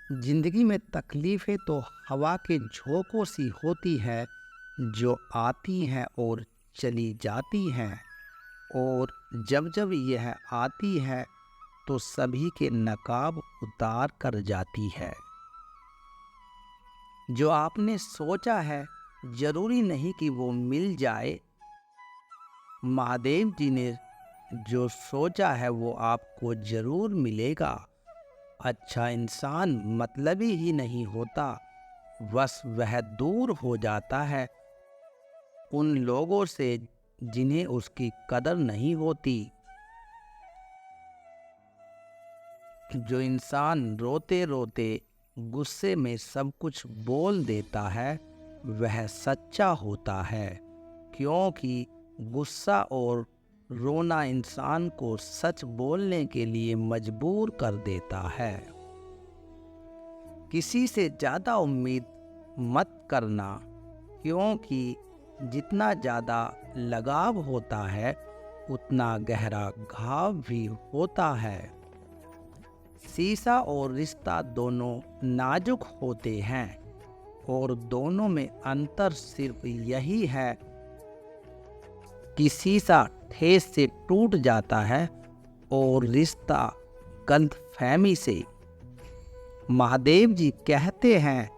जिंदगी में तकलीफें तो हवा के झोंकों सी होती है जो आती हैं और चली जाती हैं। और जब जब यह आती है तो सभी के नकाब उतार कर जाती है। जो आपने सोचा है जरूरी नहीं कि वो मिल जाए। महादेव जी ने जो सोचा है वो आपको जरूर मिलेगा। अच्छा इंसान मतलबी ही नहीं होता, बस वह दूर हो जाता है उन लोगों से जिन्हें उसकी कदर नहीं होती। जो इंसान रोते रोते गुस्से में सब कुछ बोल देता है वह सच्चा होता है, क्योंकि गुस्सा और रोना इंसान को सच बोलने के लिए मजबूर कर देता है। किसी से ज़्यादा उम्मीद मत करना, क्योंकि जितना ज़्यादा लगाव होता है उतना गहरा घाव भी होता है। शीशा और रिश्ता दोनों नाजुक होते हैं और दोनों में अंतर सिर्फ यही है कि शीशा ठेस से टूट जाता है और रिश्ता गलतफहमी से। महादेव जी कहते हैं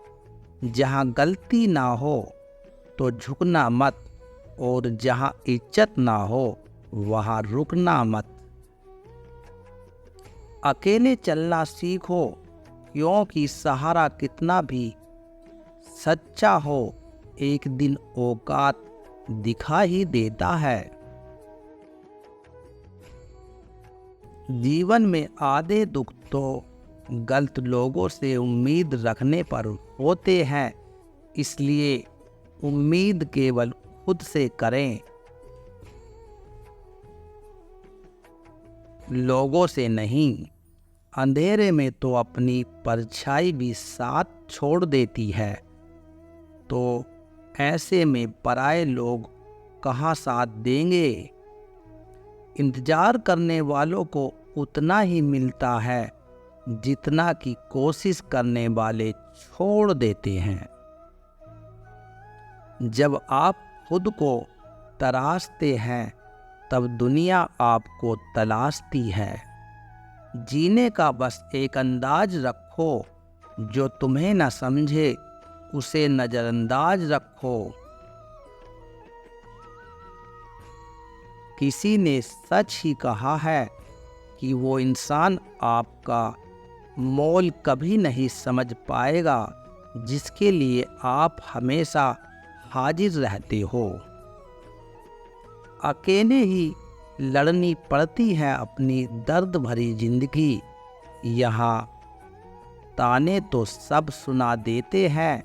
जहाँ गलती ना हो तो झुकना मत, और जहाँ इज्जत ना हो वहाँ रुकना मत। अकेले चलना सीखो, क्योंकि सहारा कितना भी सच्चा हो एक दिन औकात दिखा ही देता है। जीवन में आधे दुख तो गलत लोगों से उम्मीद रखने पर होते हैं, इसलिए उम्मीद केवल खुद से करें, लोगों से नहीं। अंधेरे में तो अपनी परछाई भी साथ छोड़ देती है, तो ऐसे में पराये लोग कहाँ साथ देंगे। इंतजार करने वालों को उतना ही मिलता है जितना कि कोशिश करने वाले छोड़ देते हैं। जब आप खुद को तराशते हैं तब दुनिया आपको तलाशती है। जीने का बस एक अंदाज रखो, जो तुम्हें न समझे उसे नज़रअंदाज रखो। किसी ने सच ही कहा है कि वो इंसान आपका मोल कभी नहीं समझ पाएगा जिसके लिए आप हमेशा हाजिर रहते हो। अकेले ही लड़नी पड़ती है अपनी दर्द भरी जिंदगी। यहाँ ताने तो सब सुना देते हैं,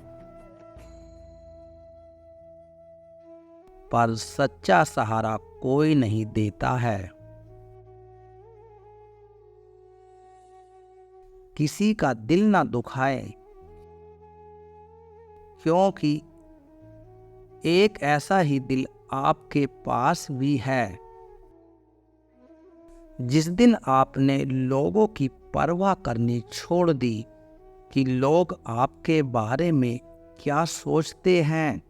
पर सच्चा सहारा कोई नहीं देता है। किसी का दिल ना दुखाए, क्योंकि एक ऐसा ही दिल आपके पास भी है। जिस दिन आपने लोगों की परवाह करनी छोड़ दी कि लोग आपके बारे में क्या सोचते हैं,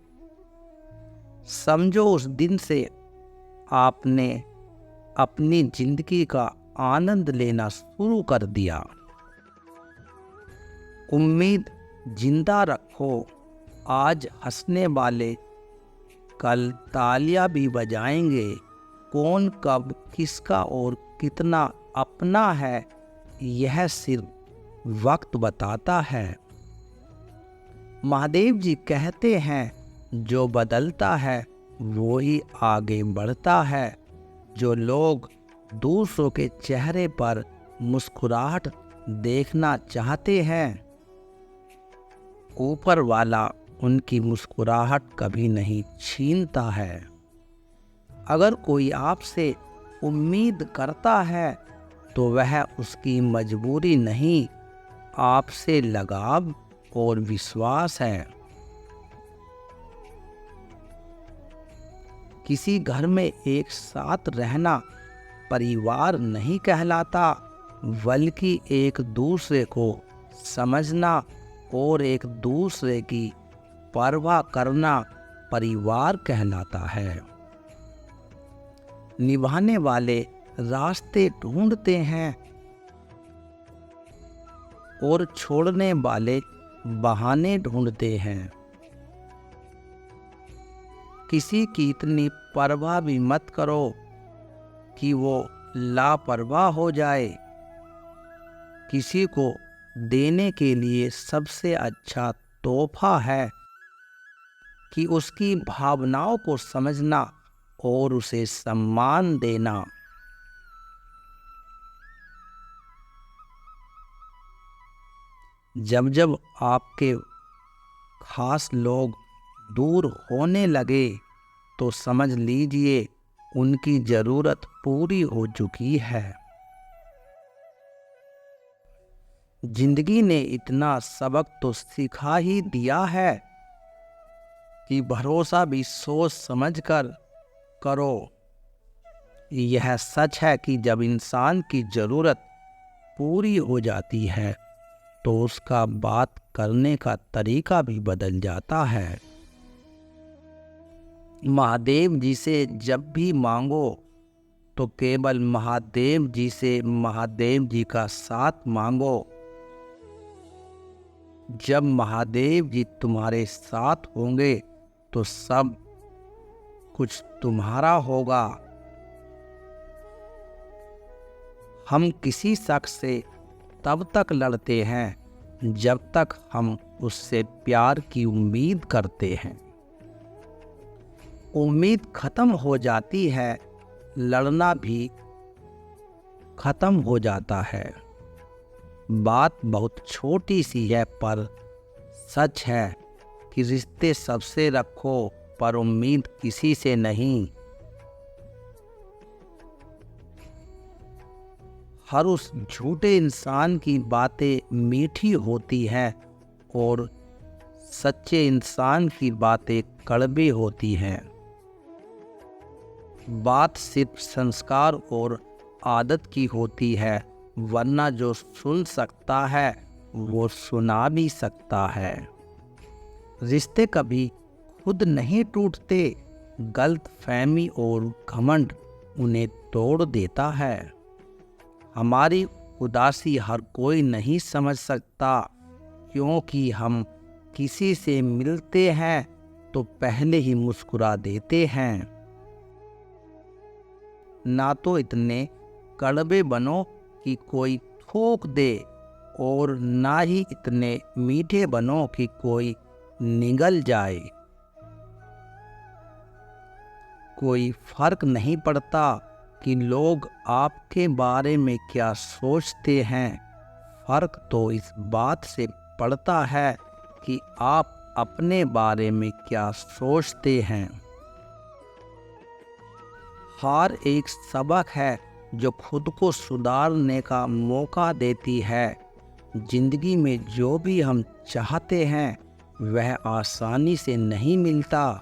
समझो उस दिन से आपने अपनी जिंदगी का आनंद लेना शुरू कर दिया। उम्मीद जिंदा रखो, आज हंसने वाले कल तालियां भी बजाएंगे। कौन कब किसका और कितना अपना है यह सिर्फ वक्त बताता है। महादेव जी कहते हैं जो बदलता है वो ही आगे बढ़ता है। जो लोग दूसरों के चेहरे पर मुस्कुराहट देखना चाहते हैं, ऊपर वाला उनकी मुस्कुराहट कभी नहीं छीनता है। अगर कोई आपसे उम्मीद करता है तो वह उसकी मजबूरी नहीं, आपसे लगाव और विश्वास है। किसी घर में एक साथ रहना परिवार नहीं कहलाता, बल्कि एक दूसरे को समझना और एक दूसरे की परवाह करना परिवार कहलाता है। निभाने वाले रास्ते ढूंढते हैं और छोड़ने वाले बहाने ढूंढते हैं। किसी की इतनी परवाह भी मत करो कि वो लापरवाह हो जाए। किसी को देने के लिए सबसे अच्छा तोहफा है कि उसकी भावनाओं को समझना और उसे सम्मान देना। जब जब आपके खास लोग दूर होने लगे तो समझ लीजिए उनकी ज़रूरत पूरी हो चुकी है। जिंदगी ने इतना सबक तो सिखा ही दिया है कि भरोसा भी सोच समझकर करो। यह सच है कि जब इंसान की ज़रूरत पूरी हो जाती है तो उसका बात करने का तरीका भी बदल जाता है। महादेव जी से जब भी मांगो तो केवल महादेव जी से महादेव जी का साथ मांगो। जब महादेव जी तुम्हारे साथ होंगे तो सब कुछ तुम्हारा होगा। हम किसी शख्स से तब तक लड़ते हैं जब तक हम उससे प्यार की उम्मीद करते हैं। उम्मीद खत्म हो जाती है, लड़ना भी खत्म हो जाता है। बात बहुत छोटी सी है पर सच है कि रिश्ते सबसे रखो पर उम्मीद किसी से नहीं। हर उस झूठे इंसान की बातें मीठी होती हैं और सच्चे इंसान की बातें कड़वी होती हैं। बात सिर्फ संस्कार और आदत की होती है, वरना जो सुन सकता है वो सुना भी सकता है। रिश्ते कभी खुद नहीं टूटते, गलत फहमी और घमंड उन्हें तोड़ देता है। हमारी उदासी हर कोई नहीं समझ सकता, क्योंकि हम किसी से मिलते हैं तो पहले ही मुस्कुरा देते हैं। ना तो इतने कड़वे बनो कि कोई थोक दे और ना ही इतने मीठे बनो कि कोई निगल जाए। कोई फर्क नहीं पड़ता कि लोग आपके बारे में क्या सोचते हैं, फर्क तो इस बात से पड़ता है कि आप अपने बारे में क्या सोचते हैं। हार एक सबक है जो खुद को सुधारने का मौका देती है। जिंदगी में जो भी हम चाहते हैं वह आसानी से नहीं मिलता,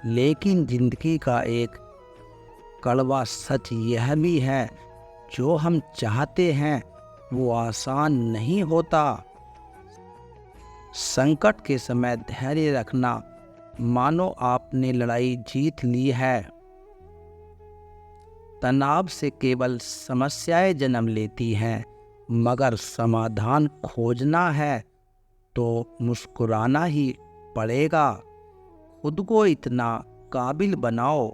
लेकिन जिंदगी का एक कड़वा सच यह भी है, जो हम चाहते हैं वो आसान नहीं होता। संकट के समय धैर्य रखना मानो आपने लड़ाई जीत ली है। तनाव से केवल समस्याएं जन्म लेती हैं, मगर समाधान खोजना है तो मुस्कुराना ही पड़ेगा। खुद को इतना काबिल बनाओ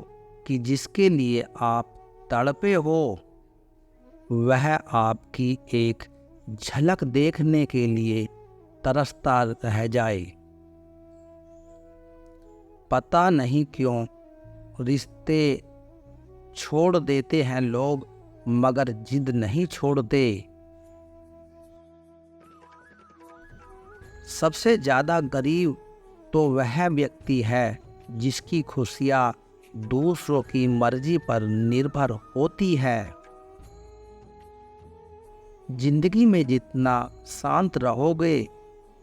कि जिसके लिए आप तड़पे हो वह आपकी एक झलक देखने के लिए तरसता रह जाए। पता नहीं क्यों रिश्ते छोड़ देते हैं लोग, मगर जिद नहीं छोड़ते। सबसे ज़्यादा गरीब तो वह व्यक्ति है जिसकी खुशियाँ दूसरों की मर्जी पर निर्भर होती है। जिंदगी में जितना शांत रहोगे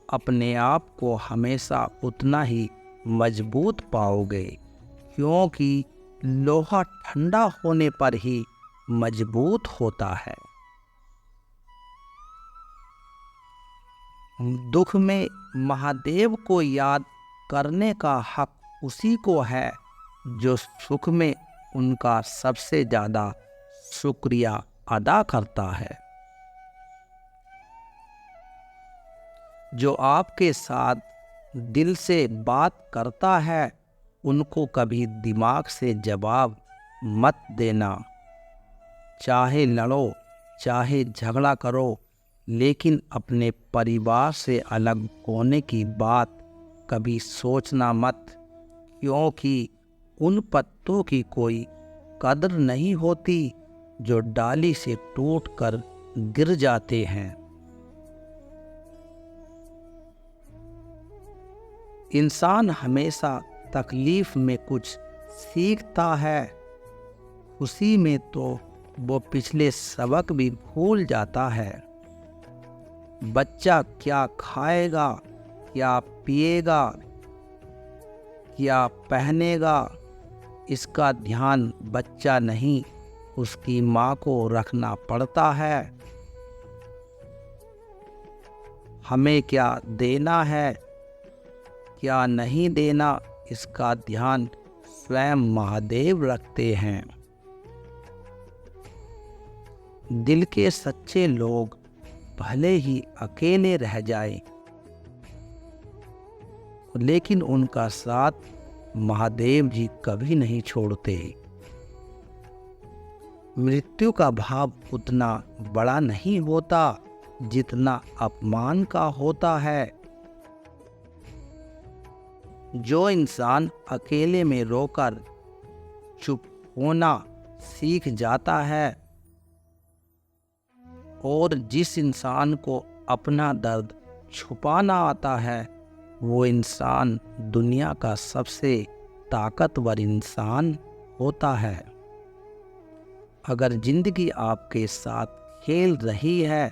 अपने आप को हमेशा उतना ही मजबूत पाओगे, क्योंकि लोहा ठंडा होने पर ही मजबूत होता है। दुख में महादेव को याद करने का हक उसी को है जो सुख में उनका सबसे ज़्यादा शुक्रिया अदा करता है। जो आपके साथ दिल से बात करता है उनको कभी दिमाग से जवाब मत देना। चाहे लड़ो, चाहे झगड़ा करो, लेकिन अपने परिवार से अलग होने की बात कभी सोचना मत, क्योंकि उन पत्तों की कोई कद्र नहीं होती जो डाली से टूटकर गिर जाते हैं। इंसान हमेशा तकलीफ में कुछ सीखता है, खुशी में तो वो पिछले सबक भी भूल जाता है। बच्चा क्या खाएगा, क्या पिएगा, क्या पहनेगा, इसका ध्यान बच्चा नहीं उसकी माँ को रखना पड़ता है। हमें क्या देना है, क्या नहीं देना, इसका ध्यान स्वयं महादेव रखते हैं। दिल के सच्चे लोग भले ही अकेले रह जाएं, लेकिन उनका साथ महादेव जी कभी नहीं छोड़ते। मृत्यु का भाव उतना बड़ा नहीं होता जितना अपमान का होता है। जो इंसान अकेले में रोकर चुप होना सीख जाता है और जिस इंसान को अपना दर्द छुपाना आता है, वो इंसान दुनिया का सबसे ताकतवर इंसान होता है। अगर जिंदगी आपके साथ खेल रही है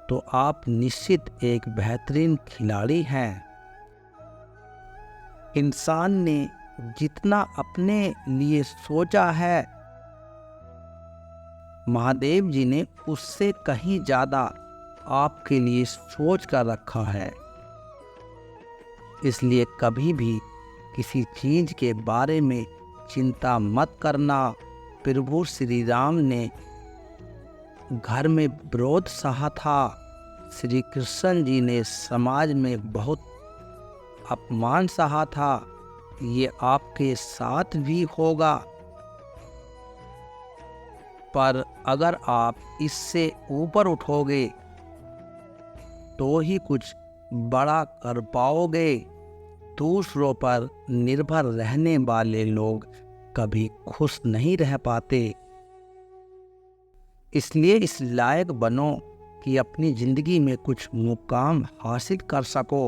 तो आप निश्चित एक बेहतरीन खिलाड़ी हैं। इंसान ने जितना अपने लिए सोचा है, महादेव जी ने उससे कहीं ज़्यादा आपके लिए सोच कर रखा है। इसलिए कभी भी किसी चीज़ के बारे में चिंता मत करना। प्रभु श्री राम ने घर में विरोध सहा था, श्री कृष्ण जी ने समाज में बहुत अपमान सहा था, ये आपके साथ भी होगा। पर अगर आप इससे ऊपर उठोगे तो ही कुछ बड़ा कर पाओगे। दूसरों पर निर्भर रहने वाले लोग कभी खुश नहीं रह पाते। इसलिए इस लायक बनो कि अपनी ज़िंदगी में कुछ मुकाम हासिल कर सको।